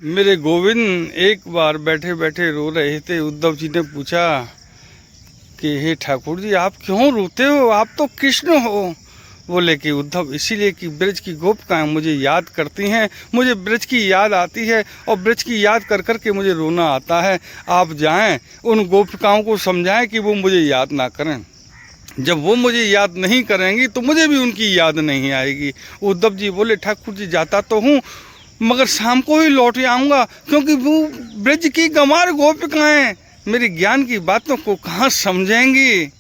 मेरे गोविंद एक बार बैठे बैठे रो रहे थे। उद्धव जी ने पूछा कि हे ठाकुर जी, आप क्यों रोते हो, आप तो कृष्ण हो। बोले कि उद्धव, इसीलिए कि ब्रज की गोपिकाएं मुझे याद करती हैं, मुझे ब्रज की याद आती है और ब्रज की याद कर कर के मुझे रोना आता है। आप जाएं उन गोपिकाओं को समझाएं कि वो मुझे याद ना करें। जब वो मुझे याद नहीं करेंगी तो मुझे भी उनकी याद नहीं आएगी। उद्धव जी बोले, ठाकुर जी जाता तो हूँ मगर शाम को ही लौट आऊँगा, क्योंकि वो ब्रज की गंवार गोपिकाएं मेरी ज्ञान की बातों को कहाँ समझेंगी।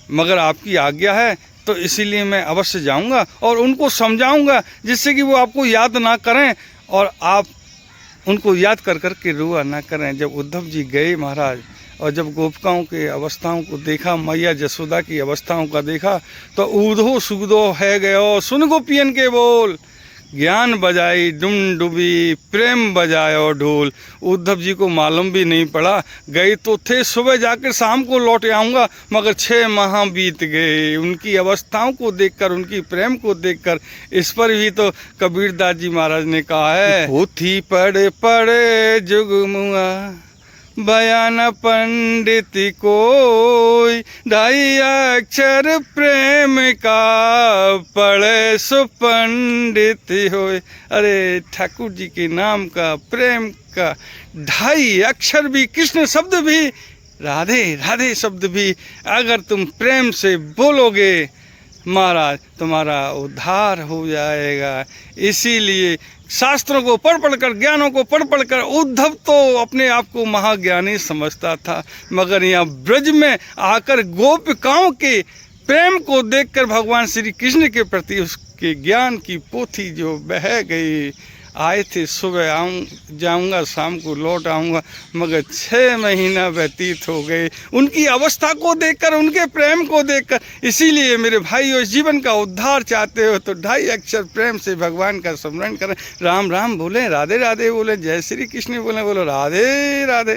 मगर आपकी आज्ञा है तो इसीलिए मैं अवश्य जाऊंगा और उनको समझाऊंगा, जिससे कि वो आपको याद ना करें और आप उनको याद कर कर के रुआ ना करें। जब उद्धव जी गए महाराज और जब गोपिकाओं के अवस्थाओं को देखा, मैया जसोदा की अवस्थाओं का देखा, तो ऊधो सुगदो है गयो सुन गोपियन के बोल, ज्ञान बजाई डुम डुबी प्रेम बजायो ढोल। उद्धव जी को मालूम भी नहीं पड़ा, गए तो थे सुबह जाकर शाम को लौट आऊँगा, मगर 6 माह बीत गए। उनकी अवस्थाओं को देखकर, उनकी प्रेम को देखकर। इस पर भी तो कबीरदास जी महाराज ने कहा है, पोथी पढ़े पढ़े जुगमुआ बयान पंडित कोई, 2 अक्षर प्रेम का पढ़े सो पंडित होए। अरे ठाकुर जी के नाम का, प्रेम का 2 अक्षर भी, कृष्ण शब्द भी, राधे राधे शब्द भी अगर तुम प्रेम से बोलोगे महाराज, तुम्हारा उद्धार हो जाएगा। इसीलिए शास्त्रों को पढ़ पढ़ कर, ज्ञानों को पढ़ पढ़ कर उद्धव तो अपने आप को महाज्ञानी समझता था, मगर यहाँ ब्रज में आकर गोपिकाओं के प्रेम को देखकर भगवान श्री कृष्ण के प्रति उसके ज्ञान की पोथी जो बह गई। आए थे सुबह जाऊंगा, शाम को लौट आऊँगा, मगर 6 महीना व्यतीत हो गए उनकी अवस्था को देखकर, उनके प्रेम को देखकर। इसीलिए मेरे भाइयों, जीवन का उद्धार चाहते हो तो 2 अक्षर प्रेम से भगवान का स्मरण करें। राम राम बोलें, राधे राधे बोलें, जय श्री कृष्ण बोलें, बोलो राधे राधे।